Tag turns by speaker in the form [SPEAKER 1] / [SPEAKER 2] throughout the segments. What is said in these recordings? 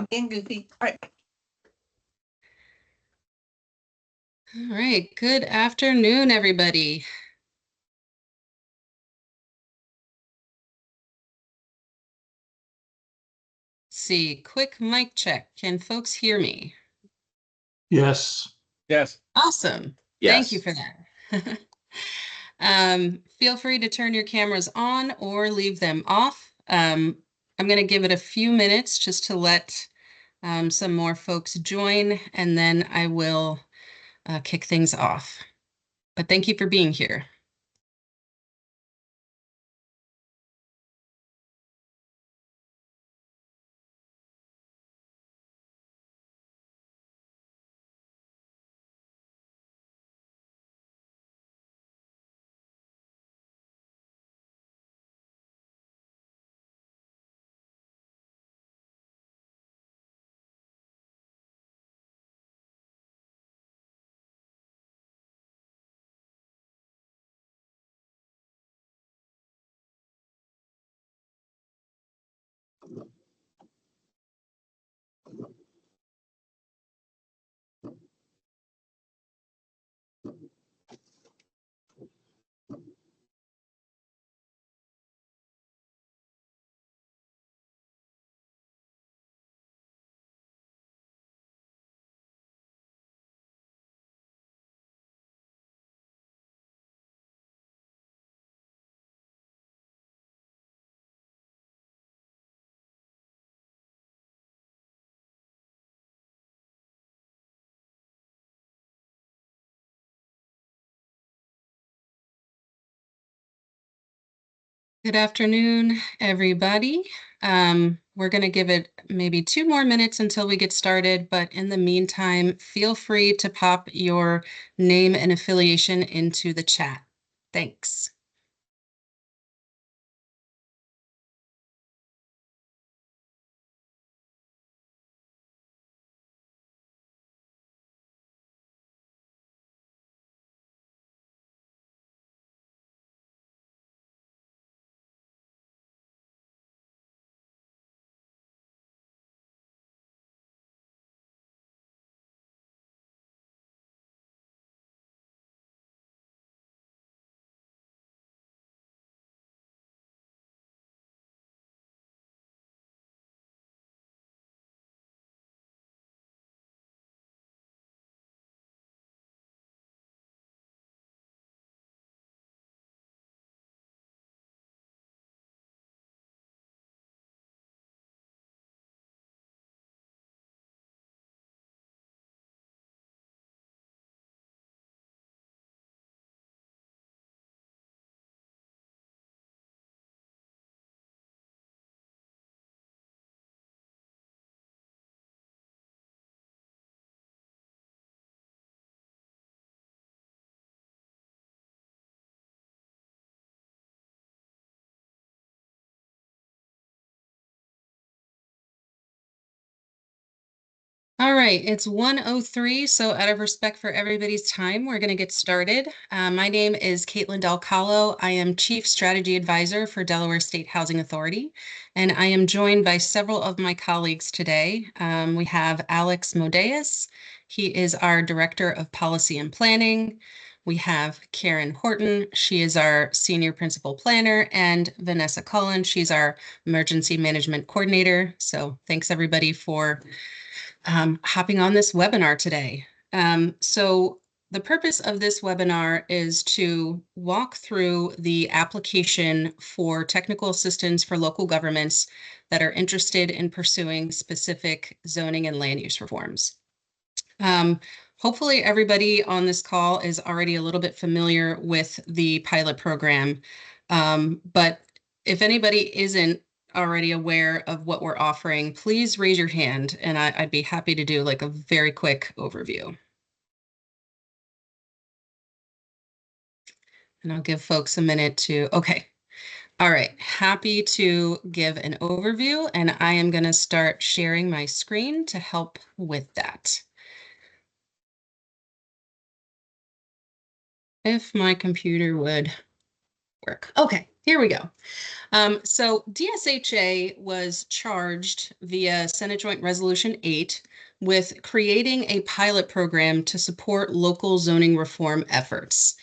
[SPEAKER 1] I'm being goofy. All right.
[SPEAKER 2] All right, good afternoon, everybody. Let's see, quick mic check. Can folks hear me?
[SPEAKER 3] Yes.
[SPEAKER 4] Yes.
[SPEAKER 2] Awesome. Thank you for that. Feel free to turn your cameras on or leave them off. I'm going to give it a few minutes just to let some more folks join, and then I will kick things off. But thank you for being here. Good afternoon, everybody. We're going to give it maybe 2 more minutes until we get started, but in the meantime, feel free to pop your name and affiliation into the chat. Thanks. All right, it's 1:03, so out of respect for everybody's time, we're going to get started. My name is Caitlin Dalcalo. I am Chief Strategy Advisor for Delaware State Housing Authority, and I am joined by several of my colleagues today. We have Alex Modeus. He is our Director of Policy and Planning. We have Karen Horton. She is our Senior Principal Planner, and Vanessa Cullen. She's our Emergency Management Coordinator. So thanks everybody for hopping on this webinar today. So the purpose of this webinar is to walk through the application for technical assistance for local governments that are interested in pursuing specific zoning and land use reforms. Hopefully everybody on this call is already a little bit familiar with the pilot program, but if anybody isn't already aware of what we're offering, please raise your hand and I'd be happy to do like a very quick overview. And I'll give folks a minute to, okay. All right, happy to give an overview, and I am going to start sharing my screen to help with that. If my computer would work. Okay, Here we go. So DSHA was charged via Senate Joint Resolution 8 with creating a pilot program to support local zoning reform efforts.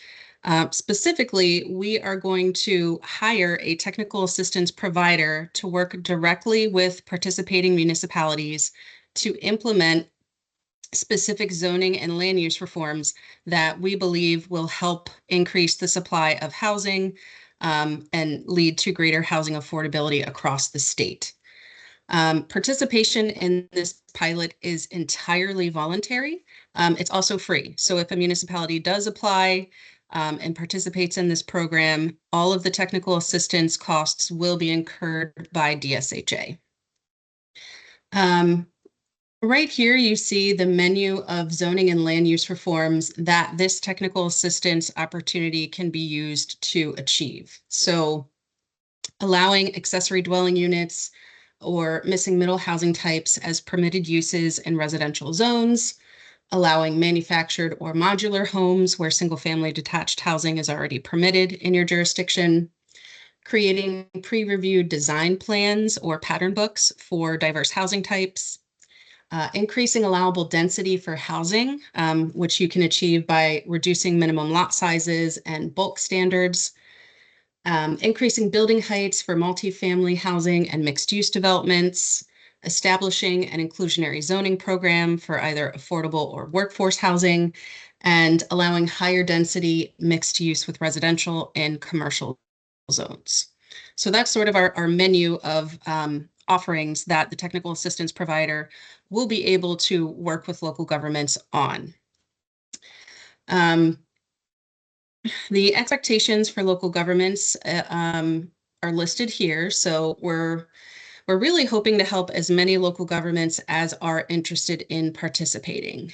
[SPEAKER 2] Specifically, we are going to hire a technical assistance provider to work directly with participating municipalities to implement specific zoning and land use reforms that we believe will help increase the supply of housing and lead to greater housing affordability across the state. Participation in this pilot is entirely voluntary. It's also free. So if a municipality does apply and participates in this program, all of the technical assistance costs will be incurred by DSHA. Right here, you see the menu of zoning and land use reforms that this technical assistance opportunity can be used to achieve. So allowing accessory dwelling units or missing middle housing types as permitted uses in residential zones, allowing manufactured or modular homes where single-family detached housing is already permitted in your jurisdiction, creating pre-reviewed design plans or pattern books for diverse housing types, increasing allowable density for housing, which you can achieve by reducing minimum lot sizes and bulk standards, increasing building heights for multifamily housing and mixed-use developments, establishing an inclusionary zoning program for either affordable or workforce housing, and allowing higher density mixed use with residential and commercial zones. So that's sort of our menu of offerings that the technical assistance provider will be able to work with local governments on. The expectations for local governments are listed here. So we're really hoping to help as many local governments as are interested in participating.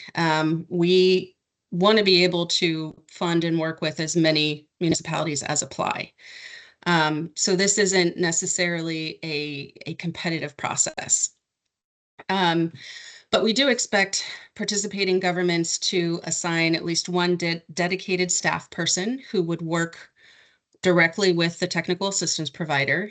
[SPEAKER 2] We want to be able to fund and work with as many municipalities as apply. So this isn't necessarily a competitive process. But we do expect participating governments to assign at least one dedicated staff person who would work directly with the technical assistance provider.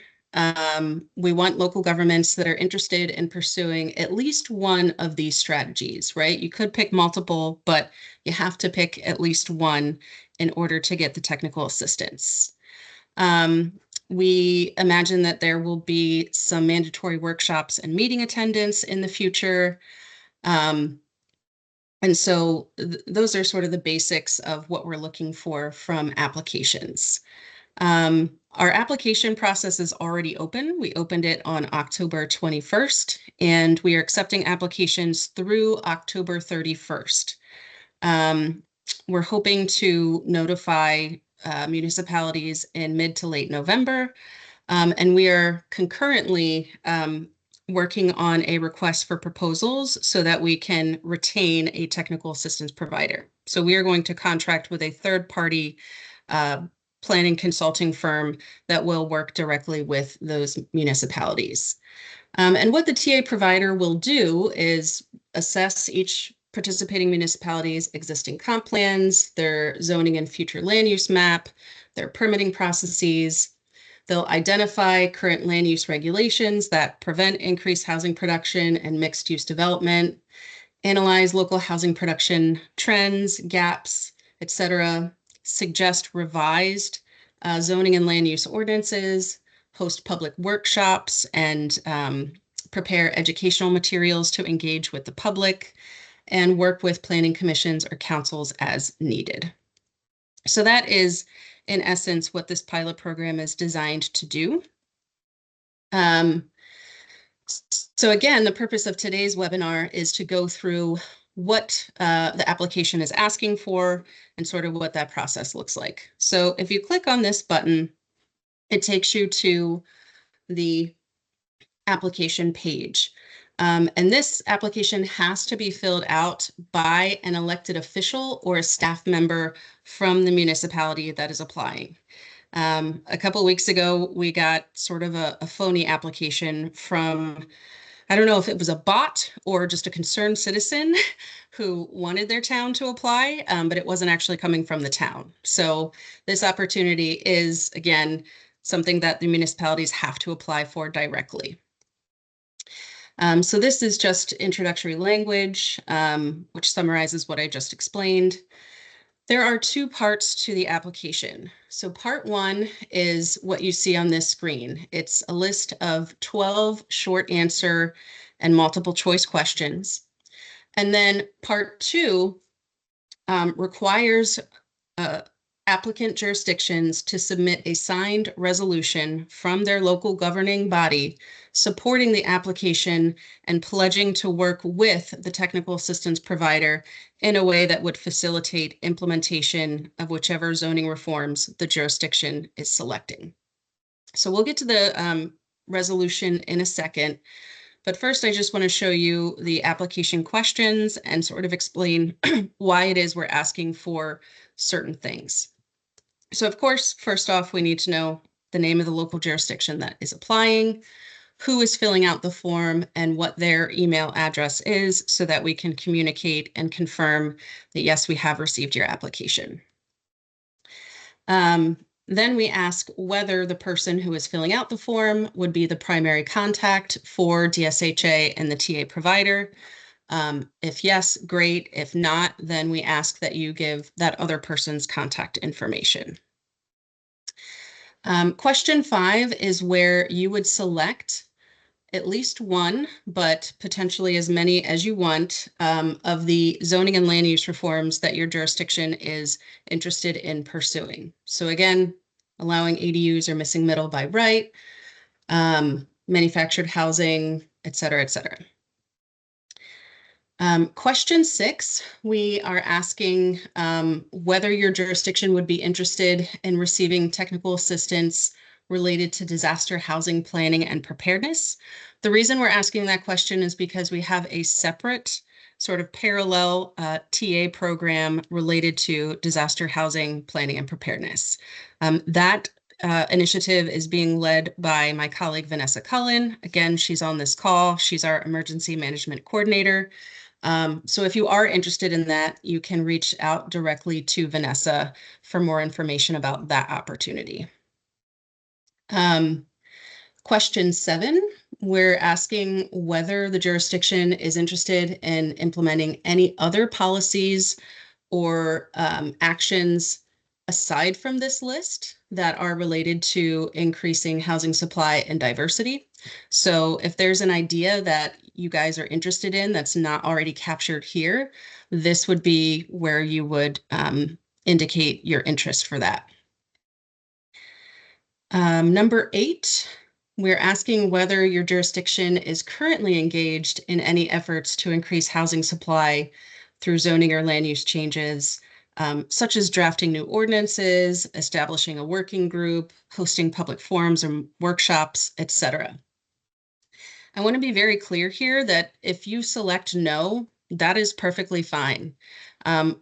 [SPEAKER 2] We want local governments that are interested in pursuing at least one of these strategies, right? You could pick multiple, but you have to pick at least one in order to get the technical assistance. We imagine that there will be some mandatory workshops and meeting attendance in the future. And so those are sort of the basics of what we're looking for from applications. Our application process is already open. We opened it on October 21st, and we are accepting applications through October 31st. We're hoping to notify municipalities in mid to late November, and we are concurrently working on a request for proposals so that we can retain a technical assistance provider. So we are going to contract with a third-party planning consulting firm that will work directly with those municipalities. And what the TA provider will do is assess each participating municipality's existing comp plans, their zoning and future land use map, their permitting processes. They'll identify current land use regulations that prevent increased housing production and mixed use development, analyze local housing production trends, gaps, etc., suggest revised zoning and land use ordinances, host public workshops, and prepare educational materials to engage with the public, and work with planning commissions or councils as needed. So that is, in essence, what this pilot program is designed to do. So again, the purpose of today's webinar is to go through what the application is asking for and sort of what that process looks like. So if you click on this button, it takes you to the application page. And this application has to be filled out by an elected official or a staff member from the municipality that is applying. A couple of weeks ago, we got sort of a phony application from, I don't know if it was a bot or just a concerned citizen who wanted their town to apply, but it wasn't actually coming from the town. So this opportunity is, again, something that the municipalities have to apply for directly. So this is just introductory language, which summarizes what I just explained. There are two parts to the application. So part one is what you see on this screen. It's a list of 12 short answer and multiple choice questions. And then part two requires applicant jurisdictions to submit a signed resolution from their local governing body supporting the application and pledging to work with the technical assistance provider in a way that would facilitate implementation of whichever zoning reforms the jurisdiction is selecting. So we'll get to the resolution in a second, but first I just want to show you the application questions and sort of explain why it is we're asking for certain things. So of course, first off, we need to know the name of the local jurisdiction that is applying, who is filling out the form, and what their email address is so that we can communicate and confirm that yes, we have received your application. Then we ask whether the person who is filling out the form would be the primary contact for DSHA and the TA provider. If yes, great. If not, then we ask that you give that other person's contact information. Question 5 is where you would select at least one, but potentially as many as you want, of the zoning and land use reforms that your jurisdiction is interested in pursuing. So again, allowing ADUs or missing middle by right, manufactured housing, et cetera, et cetera. Question 6, we are asking whether your jurisdiction would be interested in receiving technical assistance related to disaster housing planning and preparedness. The reason we're asking that question is because we have a separate sort of parallel TA program related to disaster housing planning and preparedness. That initiative is being led by my colleague, Vanessa Cullen. Again, she's on this call. She's our emergency management coordinator. So if you are interested in that, you can reach out directly to Vanessa for more information about that opportunity. Question 7, we're asking whether the jurisdiction is interested in implementing any other policies or actions aside from this list that are related to increasing housing supply and diversity. So if there's an idea that you guys are interested in that's not already captured here, this would be where you would indicate your interest for that. Number 8, we're asking whether your jurisdiction is currently engaged in any efforts to increase housing supply through zoning or land use changes, such as drafting new ordinances, establishing a working group, hosting public forums or workshops, etc. I want to be very clear here that if you select no, that is perfectly fine.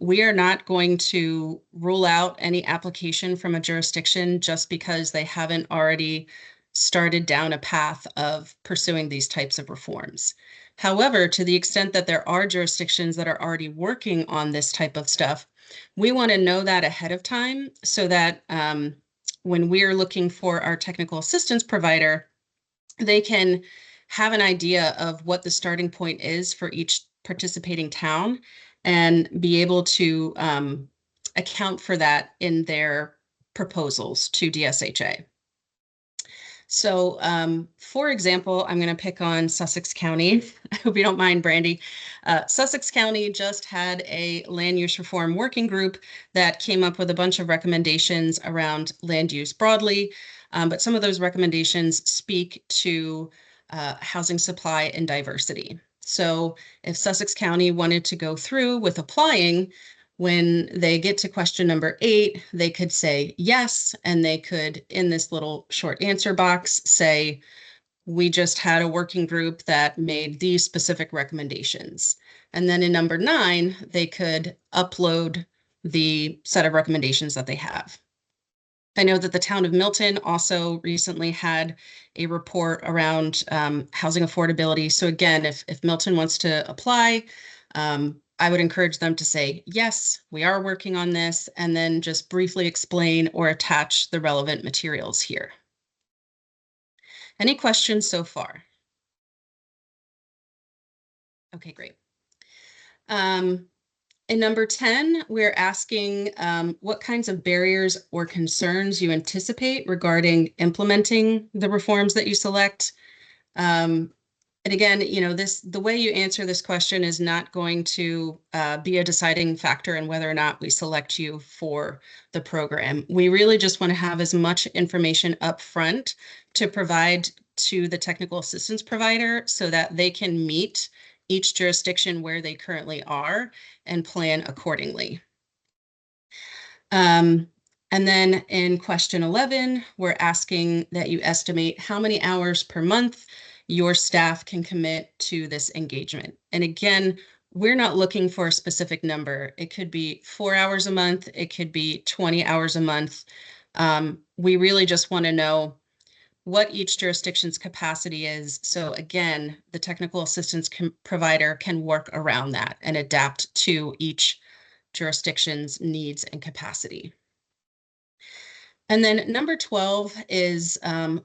[SPEAKER 2] We are not going to rule out any application from a jurisdiction just because they haven't already started down a path of pursuing these types of reforms. However, to the extent that there are jurisdictions that are already working on this type of stuff, we want to know that ahead of time so that when we're looking for our technical assistance provider, they can have an idea of what the starting point is for each participating town and be able to account for that in their proposals to DSHA. So for example, I'm going to pick on Sussex County. I hope you don't mind, Brandy. Sussex County just had a land use reform working group that came up with a bunch of recommendations around land use broadly, but some of those recommendations speak to housing supply and diversity. So if Sussex County wanted to go through with applying, when they get to question number 8, they could say yes, and they could, in this little short answer box, say, we just had a working group that made these specific recommendations. And then in number 9, they could upload the set of recommendations that they have. I know that the town of Milton also recently had a report around housing affordability. So again, if Milton wants to apply, I would encourage them to say, yes, we are working on this, and then just briefly explain or attach the relevant materials here. Any questions so far? Okay, great. In number 10, we're asking what kinds of barriers or concerns you anticipate regarding implementing the reforms that you select. And again, the way you answer this question is not going to be a deciding factor in whether or not we select you for the program. We really just want to have as much information up front to provide to the technical assistance provider so that they can meet each jurisdiction where they currently are and plan accordingly. And then in question 11, we're asking that you estimate how many hours per month your staff can commit to this engagement. And again, we're not looking for a specific number. It could be 4 hours a month. It could be 20 hours a month. We really just want to know what each jurisdiction's capacity is. So again, the technical assistance provider can work around that and adapt to each jurisdiction's needs and capacity. And then number 12 is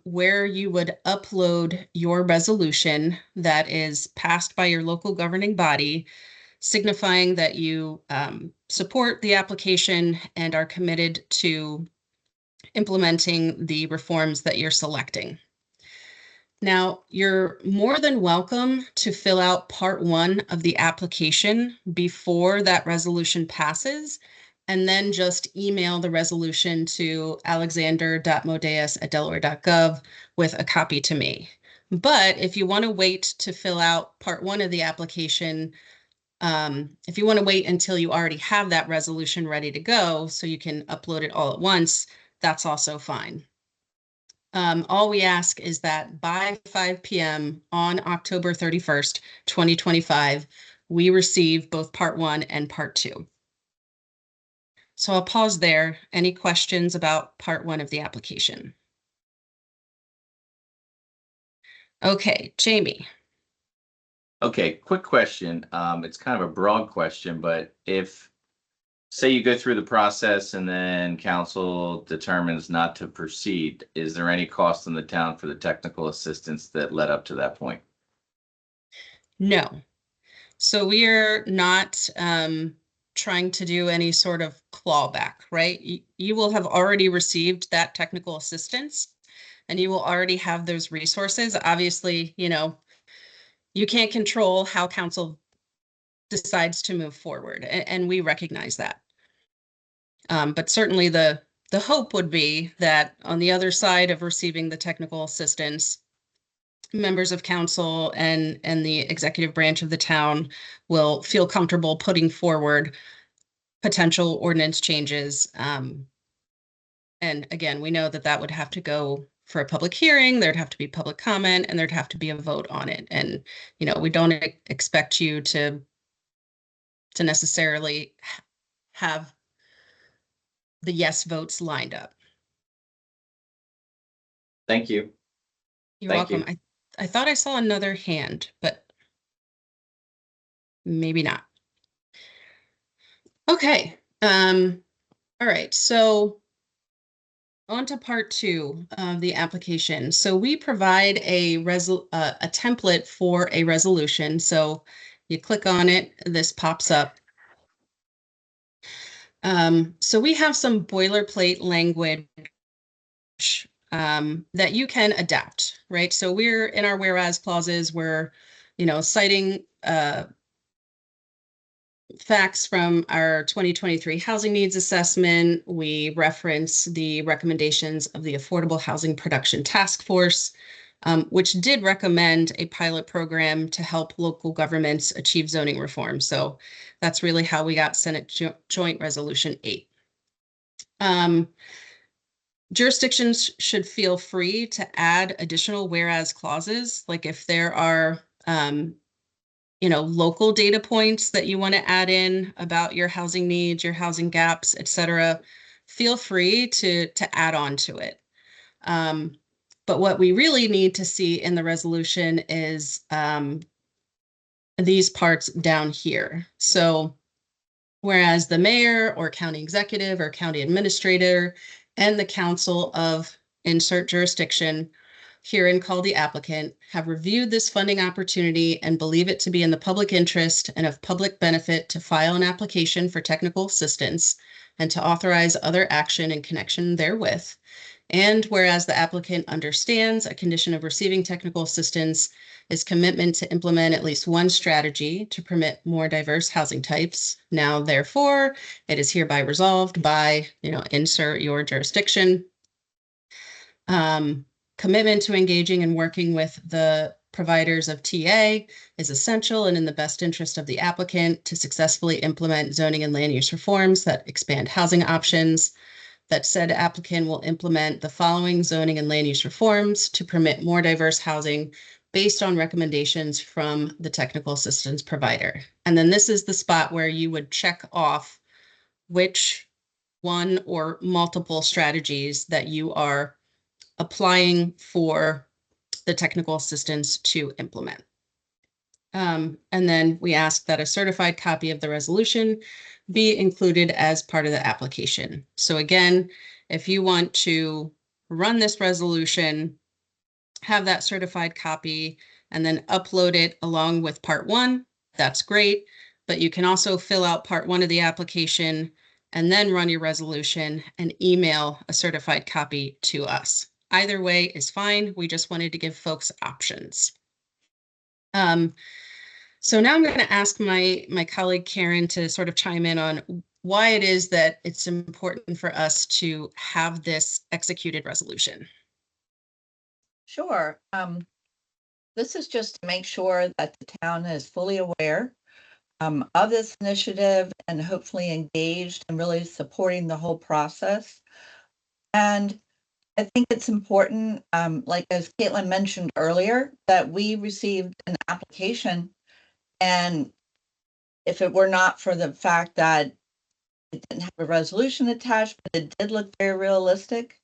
[SPEAKER 2] where you would upload your resolution that is passed by your local governing body, signifying that you support the application and are committed to implementing the reforms that you're selecting. Now, you're more than welcome to fill out part 1 of the application before that resolution passes, and then just email the resolution to alexander.modeus@delaware.gov with a copy to me. But if you want to wait to fill out part 1 of the application, if you want to wait until you already have that resolution ready to go so you can upload it all at once, that's also fine. All we ask is that by 5 p.m. on October 31st, 2025, we receive both part 1 and part 2. So I'll pause there. Any questions about part 1 of the application? Okay, Jamie.
[SPEAKER 1] Okay, quick question. It's kind of a broad question, but if, say you go through the process and then council determines not to proceed, is there any cost in the town for the technical assistance that led up to that point?
[SPEAKER 2] No. So we are not trying to do any sort of clawback, right? You will have already received that technical assistance and you will already have those resources. Obviously, you can't control how council decides to move forward, and we recognize that. But certainly the hope would be that on the other side of receiving the technical assistance, members of council and the executive branch of the town will feel comfortable putting forward potential ordinance changes. And again, we know that that would have to go for a public hearing, there'd have to be public comment, and there'd have to be a vote on it. And, we don't expect you to necessarily have the yes votes lined up.
[SPEAKER 1] Thank you.
[SPEAKER 2] You're
[SPEAKER 1] Thank
[SPEAKER 2] welcome.
[SPEAKER 1] you.
[SPEAKER 2] I thought I saw another hand, but maybe not. Okay. All right. So on to part 2 of the application. So we provide a template for a resolution. So you click on it, this pops up. So we have some boilerplate language that you can adapt, right? So we're in our whereas clauses, we're, citing facts from our 2023 housing needs assessment. We reference the recommendations of the Affordable Housing Production Task Force, which did recommend a pilot program to help local governments achieve zoning reform. So that's really how we got Senate Joint Resolution 8. Jurisdictions should feel free to add additional whereas clauses, like if there are local data points that you want to add in about your housing needs, your housing gaps, et cetera, feel free to add on to it. But what we really need to see in the resolution is these parts down here. So whereas the mayor or county executive or county administrator and the council of insert jurisdiction herein called the applicant, have reviewed this funding opportunity and believe it to be in the public interest and of public benefit to file an application for technical assistance and to authorize other action in connection therewith. And whereas the applicant understands a condition of receiving technical assistance is commitment to implement at least one strategy to permit more diverse housing types. Now, therefore, it is hereby resolved by, insert your jurisdiction. Commitment to engaging and working with the providers of TA is essential and in the best interest of the applicant to successfully implement zoning and land use reforms that expand housing options. That said applicant will implement the following zoning and land use reforms to permit more diverse housing based on recommendations from the technical assistance provider. And then this is the spot where you would check off which one or multiple strategies that you are applying for the technical assistance to implement. And then we ask that a certified copy of the resolution be included as part of the application. So again, if you want to run this resolution, have that certified copy, and then upload it along with part 1, that's great. But you can also fill out part 1 of the application and then run your resolution and email a certified copy to us. Either way is fine. We just wanted to give folks options. So now I'm going to ask my colleague Karen to sort of chime in on why it is that it's important for us to have this executed resolution.
[SPEAKER 4] Sure. This is just to make sure that the town is fully aware of this initiative and hopefully engaged and really supporting the whole process. And I think it's important, like as Caitlin mentioned earlier, that we received an application, and if it were not for the fact that it didn't have a resolution attached, but it did look very realistic,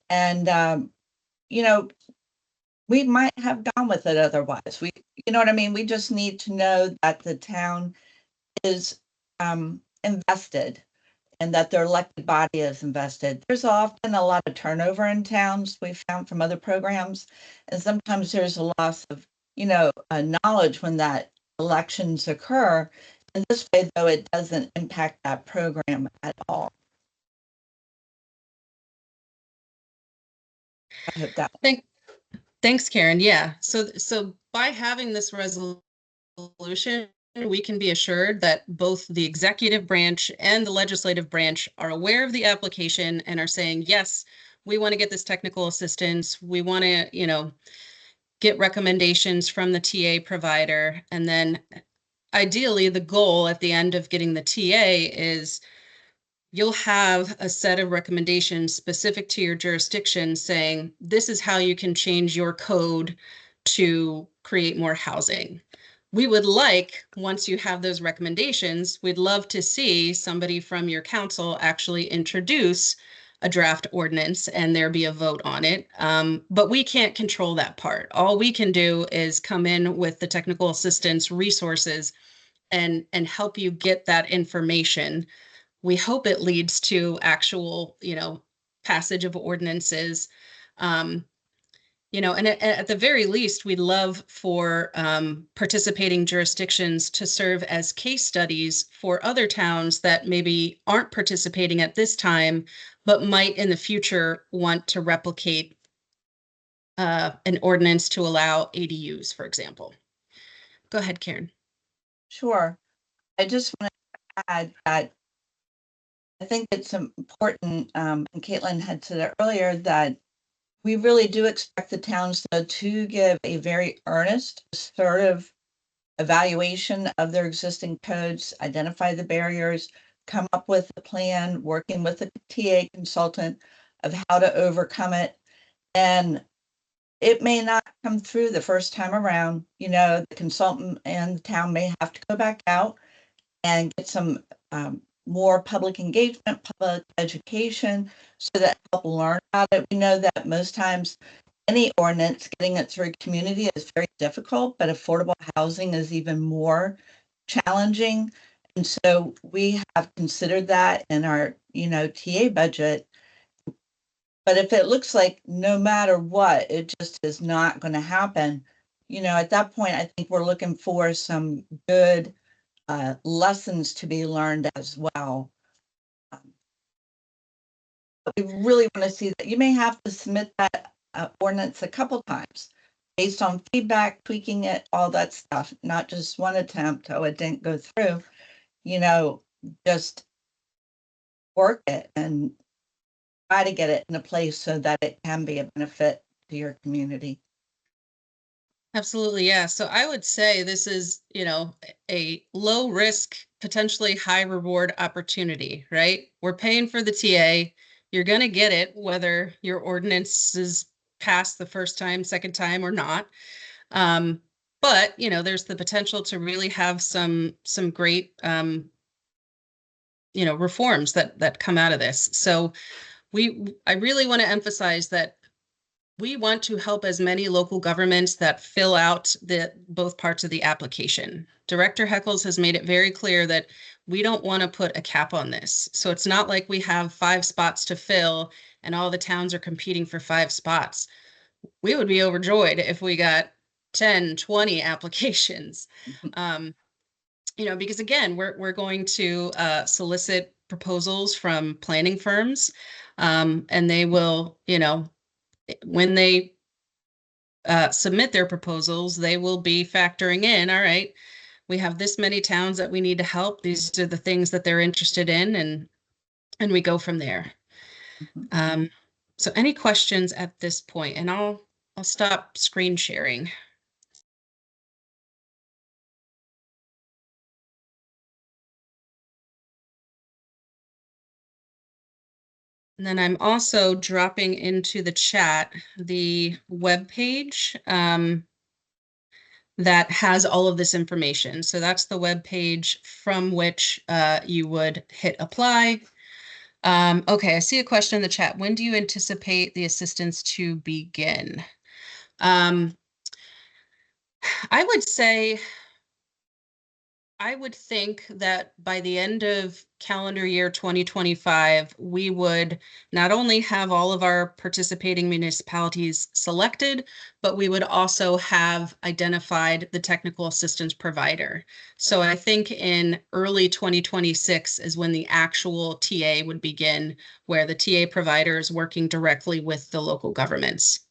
[SPEAKER 4] and we might have gone with it otherwise. You know what I mean? We just need to know that the town is invested and that their elected body is invested. There's often a lot of turnover in towns, we've found from other programs, and sometimes there's a loss of, knowledge when that elections occur. And this way, though, it doesn't impact that program at all. I hope that.
[SPEAKER 2] Thanks, Karen. Yeah. So by having this resolution, we can be assured that both the executive branch and the legislative branch are aware of the application and are saying, yes, we want to get this technical assistance. We want to, get recommendations from the TA provider. And then ideally, the goal at the end of getting the TA is you'll have a set of recommendations specific to your jurisdiction saying, this is how you can change your code to create more housing. We would like, once you have those recommendations, we'd love to see somebody from your council actually introduce a draft ordinance and there be a vote on it. But we can't control that part. All we can do is come in with the technical assistance resources and help you get that information. We hope it leads to actual, passage of ordinances. And at the very least, we'd love for participating jurisdictions to serve as case studies for other towns that maybe aren't participating at this time, but might in the future want to replicate an ordinance to allow ADUs, for example. Go ahead, Karen.
[SPEAKER 4] Sure. I just want to add that I think it's important, and Caitlin had said it earlier, that we really do expect the towns to give a very earnest, assertive evaluation of their existing codes, identify the barriers, come up with a plan, working with a TA consultant of how to overcome it. And it may not come through the first time around. The consultant and the town may have to go back out and get some more public engagement, public education, so that people learn about it. We know that most times any ordinance, getting it through a community is very difficult, but affordable housing is even more challenging. And so we have considered that in our, TA budget. But if it looks like no matter what, it just is not going to happen, at that point, I think we're looking for some good lessons to be learned as well. But we really want to see that you may have to submit that ordinance a couple times based on feedback, tweaking it, all that stuff, not just one attempt. Oh, it didn't go through, just work it and try to get it in a place so that it can be a benefit to your community.
[SPEAKER 2] Absolutely, yeah. So I would say this is, a low risk, potentially high reward opportunity, right? We're paying for the TA. You're going to get it whether your ordinance is passed the first time, second time or not. But, there's the potential to really have some great reforms that come out of this. So I really want to emphasize that we want to help as many local governments that fill out both parts of the application. Director Heckles has made it very clear that we don't want to put a cap on this. So it's not like we have 5 spots to fill and all the towns are competing for 5 spots. We would be overjoyed if we got 10, 20 applications. Because again, we're going to solicit proposals from planning firms, and they will, when they submit their proposals, they will be factoring in, all right, we have this many towns that we need to help. These are the things that they're interested in, and we go from there. So any questions at this point? And I'll stop screen sharing. And then I'm also dropping into the chat the webpage that has all of this information. So that's the webpage from which you would hit apply. Okay, I see a question in the chat. When do you anticipate the assistance to begin? I would say, I would think that by the end of calendar year 2025, we would not only have all of our participating municipalities selected, but we would also have identified the technical assistance provider. So I think in early 2026 is when the actual TA would begin, where the TA provider is working directly with the local governments.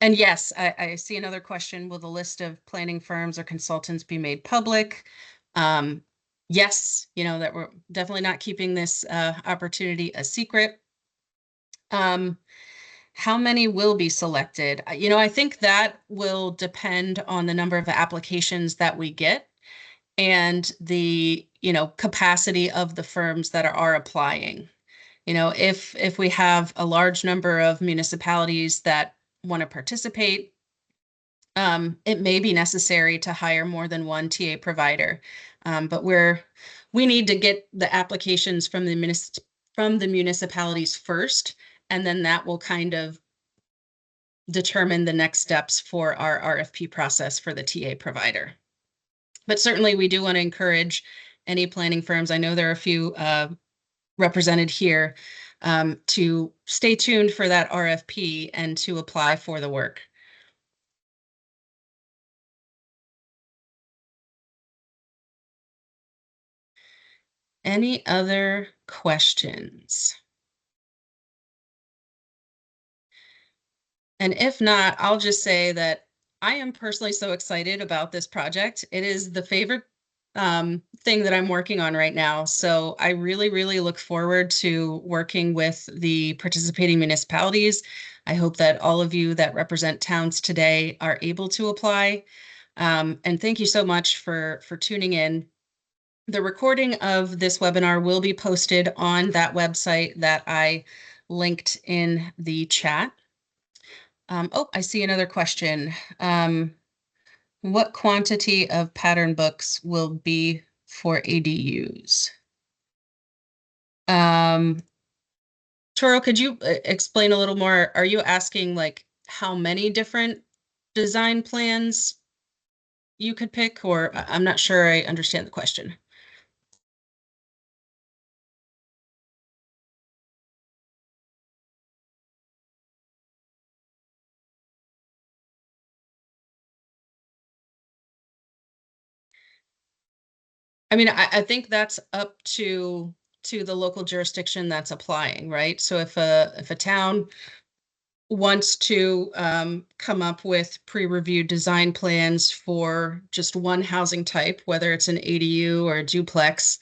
[SPEAKER 2] And yes, I see another question. Will the list of planning firms or consultants be made public? Yes, that we're definitely not keeping this opportunity a secret. How many will be selected? I think that will depend on the number of applications that we get and the, capacity of the firms that are applying. If we have a large number of municipalities that want to participate, it may be necessary to hire more than one TA provider. But we need to get the applications from the municipalities first, and then that will kind of determine the next steps for our RFP process for the TA provider. But certainly we do want to encourage any planning firms. I know there are a few represented here, to stay tuned for that RFP and to apply for the work. Any other questions? And if not, I'll just say that I am personally so excited about this project. It is the favorite thing that I'm working on right now. So I really, really look forward to working with the participating municipalities. I hope that all of you that represent towns today are able to apply. And thank you so much for tuning in. The recording of this webinar will be posted on that website that I linked in the chat. Oh, I see another question. What quantity of pattern books will be for ADUs? Toro, could you explain a little more? Are you asking like how many different design plans you could pick, or I'm not sure I understand the question. I mean, I think that's up to the local jurisdiction that's applying, right? So if a town wants to come up with pre-reviewed design plans for just one housing type, whether it's an ADU or a duplex,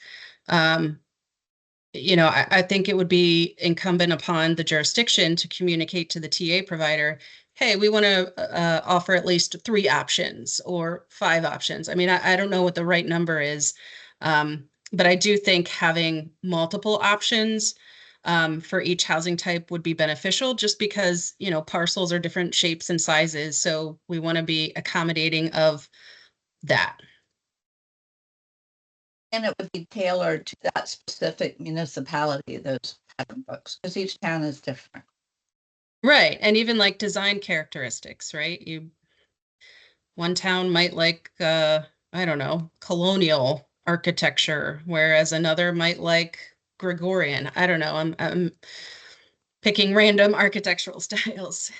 [SPEAKER 2] you know, I think it would be incumbent upon the jurisdiction to communicate to the TA provider, hey, we want to offer at least 3 options or 5 options. I mean, I don't know what the right number is, but I do think having multiple options for each housing type would be beneficial just because, you know, parcels are different shapes and sizes. So we want to be accommodating of that.
[SPEAKER 4] And it would be tailored to that specific municipality, those pattern books, because each town is different.
[SPEAKER 2] Right. And even like design characteristics, right? One town might like, I don't know, colonial architecture, whereas another might like Gregorian. I don't know. I'm picking random architectural styles.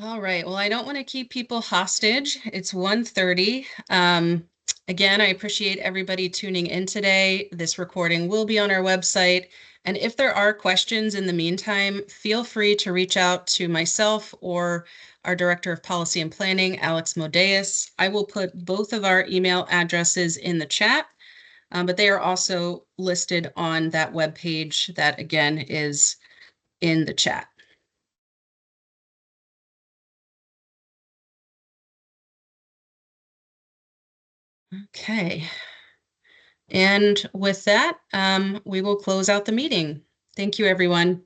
[SPEAKER 2] All right. Well, I don't want to keep people hostage. It's 1:30. Again, I appreciate everybody tuning in today. This recording will be on our website. And if there are questions in the meantime, feel free to reach out to myself or our Director of Policy and Planning, Alex Modeus. I will put both of our email addresses in the chat, but they are also listed on that webpage that, again, is in the chat. Okay. And with that, we will close out the meeting. Thank you, everyone.